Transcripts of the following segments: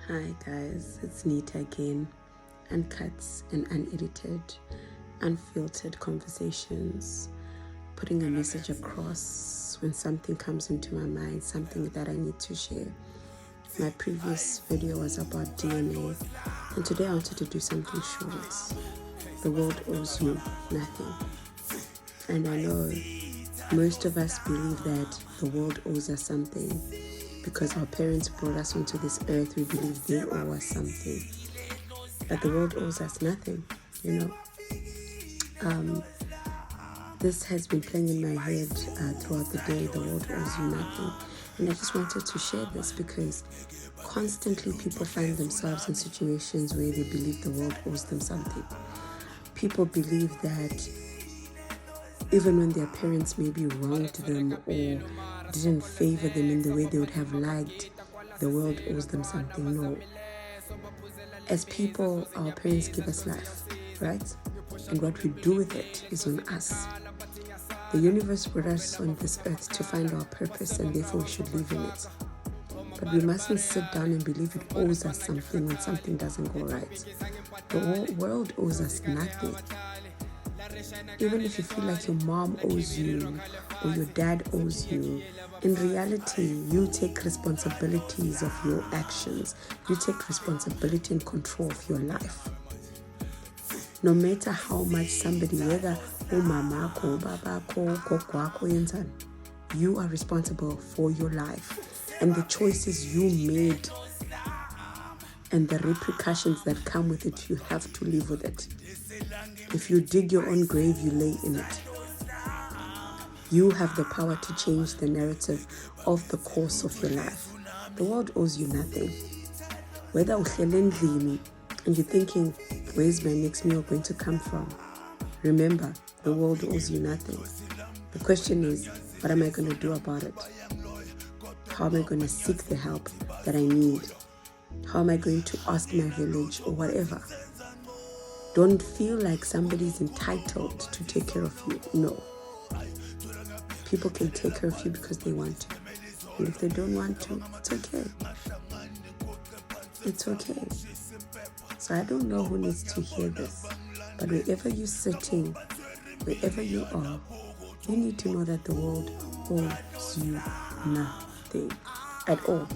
Hi guys, it's Nita again. Uncut and unedited, unfiltered conversations, putting a message across when something comes into my mind, something that I need to share. My previous video was about DNA, and today I wanted to do something short. The world owes you nothing. And I know most of us believe that the world owes us something. Because our parents brought us onto this earth, we believe they owe us something. But the world owes us nothing, This has been playing in my head throughout the day. The world owes you nothing. And I just wanted to share this because constantly people find themselves in situations where they believe the world owes them something. People believe that even when their parents maybe wronged them or didn't favor them in the way they would have liked, the world owes them something. No. As people, our parents give us life, right? And what we do with it is on us. The universe brought us on this earth to find our purpose, and therefore we should live in it. But we mustn't sit down and believe it owes us something when something doesn't go right. The world owes us nothing. Even if you feel like your mom owes you or your dad owes you, in reality, you take responsibilities of your actions. You take responsibility and control of your life. No matter how much somebody, whether umamako, babako, kokwako, yenzani, you are responsible for your life and the choices you made and the repercussions that come with it. You have to live with it. If you dig your own grave, you lay in it. You have the power to change the narrative of the course of your life. The world owes you nothing. Whether uhlelendlini and you're thinking, where's my next meal going to come from? Remember, the world owes you nothing. The question is, what am I going to do about it? How am I going to seek the help that I need? How am I going to ask my village or whatever? Don't feel like somebody's entitled to take care of you. No. People can take care of you because they want to. And if they don't want to, it's okay. It's okay. So I don't know who needs to hear this. But wherever you're sitting, wherever you are, you need to know that the world owes you nothing at all.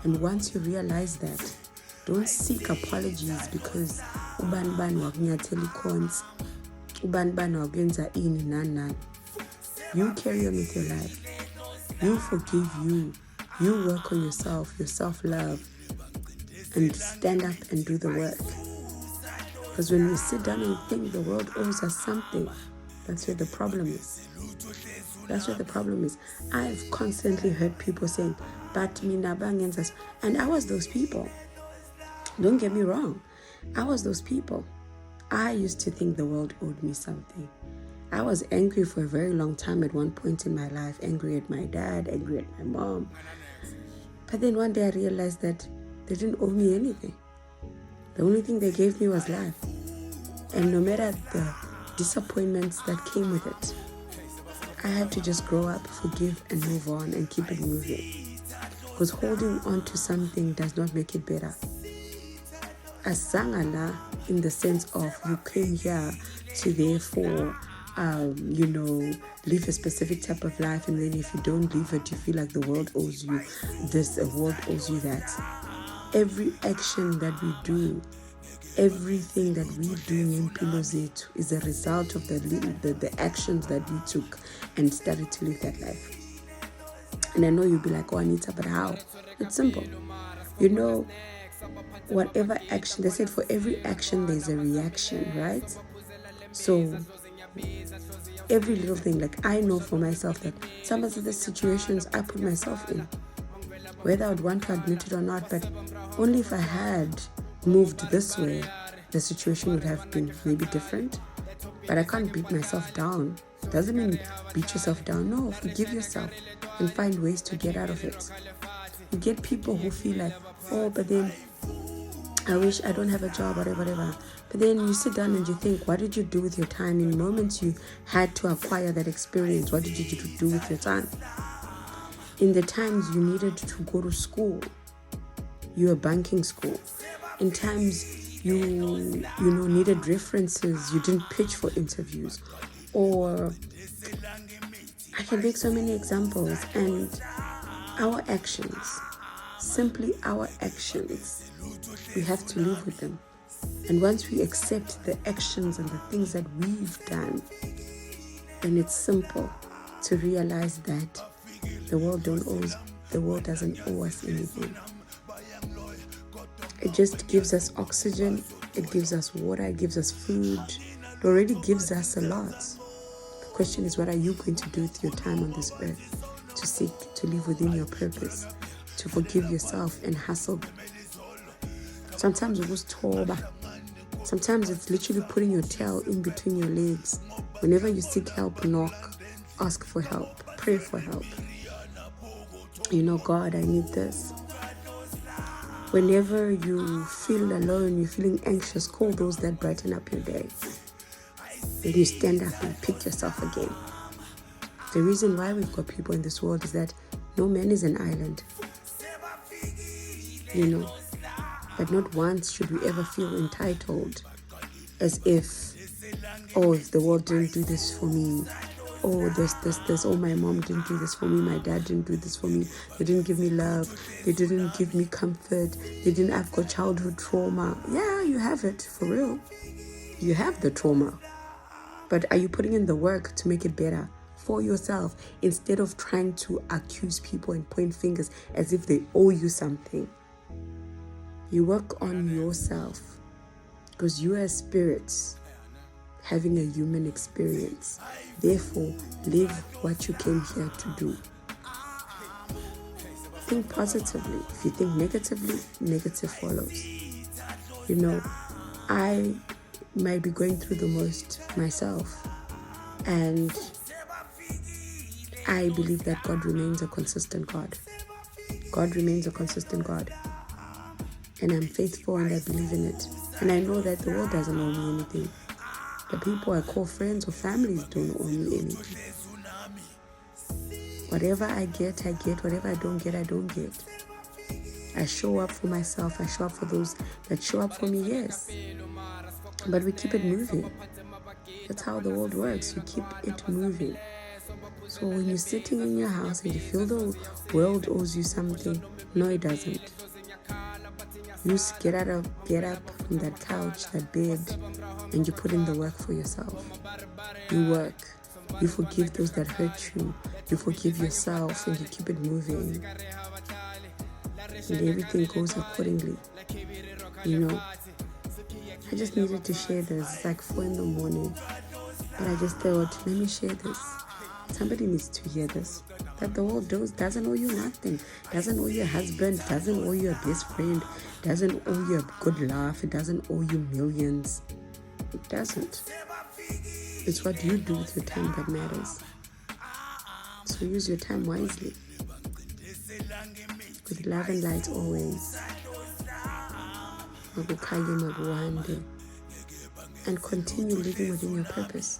And once you realize that, don't seek apologies because uban wakunyathela icons, uban wakuyenza ini nani. You carry on with your life. You forgive you. You work on yourself, your self-love, and stand up and do the work. Because when we sit down and think the world owes us something, that's where the problem is. That's where the problem is. I've constantly heard people saying, but mina bangenzas, and I was those people. Don't get me wrong. I was those people. I used to think the world owed me something. I was angry for a very long time at one point in my life, angry at my dad, angry at my mom. But then one day I realized that they didn't owe me anything. The only thing they gave me was life. And no matter the disappointments that came with it, I had to just grow up, forgive, and move on and keep it moving. Because holding on to something does not make it better. Asangala, in the sense of you came here to therefore, live a specific type of life, and then if you don't live it, you feel like the world owes you this, the world owes you that. Every action that we do, everything that we do in Impilo Zethu is a result of the actions that we took and started to live that life. And I know you'll be like, oh, Anita, but how? It's simple. Whatever action, they said for every action there's a reaction, right? So every little thing, like I know for myself that some of the situations I put myself in, whether I would want to admit it or not, but only if I had moved this way, the situation would have been maybe different. But I can't beat myself down. Doesn't mean beat yourself down. No, forgive yourself and find ways to get out of it. You get people who feel like, oh, but then I wish I don't have a job, whatever. But then you sit down and you think, what did you do with your time in moments you had to acquire that experience? What did you do with your time? In the times you needed to go to school, you're a banking school. In times you needed references, you didn't pitch for interviews. Or I can make so many examples. And our actions, simply our actions, we have to live with them. And once we accept the actions and the things that we've done, then it's simple to realize that the world doesn't owe us anything. It just gives us oxygen, it gives us water, it gives us food. It already gives us a lot. The question is, what are you going to do with your time on this earth? To seek to live within your purpose, to forgive yourself and hustle. Sometimes it was toba. Sometimes it's literally putting your tail in between your legs. Whenever you seek help, knock, ask for help, pray for help. God, I need this. Whenever you feel alone, you're feeling anxious, call those that brighten up your day. Then you stand up and pick yourself again. The reason why we've got people in this world is that no man is an island. But not once should we ever feel entitled, as if the world didn't do this for me. My mom didn't do this for me, my dad didn't do this for me, they didn't give me love, they didn't give me comfort, I've got childhood trauma. Yeah, you have it, for real. You have the trauma. But are you putting in the work to make it better for yourself, instead of trying to accuse people and point fingers as if they owe you something? You work on yourself, because you are spirits having a human experience. Therefore, live what you came here to do. Think positively. If you think negatively, negative follows. I might be going through the most myself, and I believe that God remains a consistent God. God remains a consistent God. And I'm faithful and I believe in it. And I know that the world doesn't owe me anything. The people I call friends or families don't owe me anything. Whatever I get, I get. Whatever I don't get, I don't get. I show up for myself. I show up for those that show up for me, yes. But we keep it moving. That's how the world works. You keep it moving. So when you're sitting in your house and you feel the world owes you something, no, it doesn't. You get up from that couch, that bed, and you put in the work for yourself. You work. You forgive those that hurt you. You forgive yourself, and you keep it moving. And everything goes accordingly. I just needed to share this. It's like 4 a.m, but I just thought, let me share this. Somebody needs to hear this. That the world doesn't owe you nothing. Doesn't owe you a husband. Doesn't owe you a best friend. Doesn't owe you a good laugh. It doesn't owe you millions. It doesn't. It's what you do with your time that matters. So use your time wisely. With love and light always. And continue living within your purpose.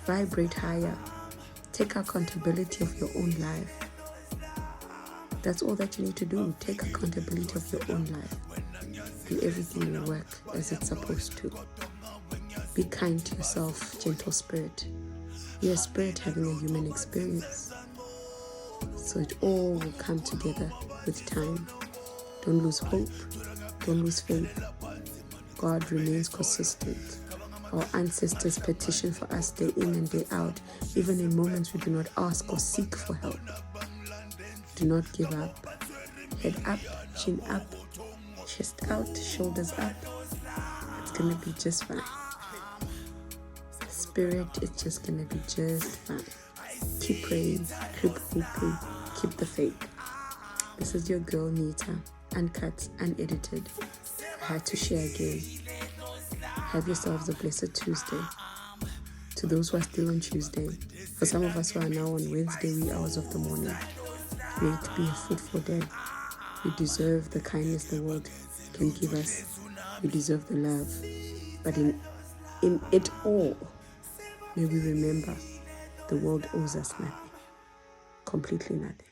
Vibrate higher. Take accountability of your own life. That's all that you need to do. Take accountability of your own life. And everything will work as it's supposed to. Be kind to yourself, gentle spirit. You're a spirit having a human experience. So it all will come together with time. Don't lose hope. Don't lose faith. God remains consistent. Our ancestors petition for us day in and day out, even in moments we do not ask or seek for help. Do not give up. Head up, chin up, chest out, shoulders up. It's going to be just fine. Spirit, it's just going to be just fine. Keep praying, keep hoping, keep the faith. This is your girl Nita, uncut, unedited. I had to share again. Have yourselves a blessed Tuesday. To those who are still on Tuesday, for some of us who are now on Wednesday, wee hours of the morning, may it be a fruitful day. We deserve the kindness the world can give us. We deserve the love. But in it all, may we remember the world owes us nothing. Completely nothing.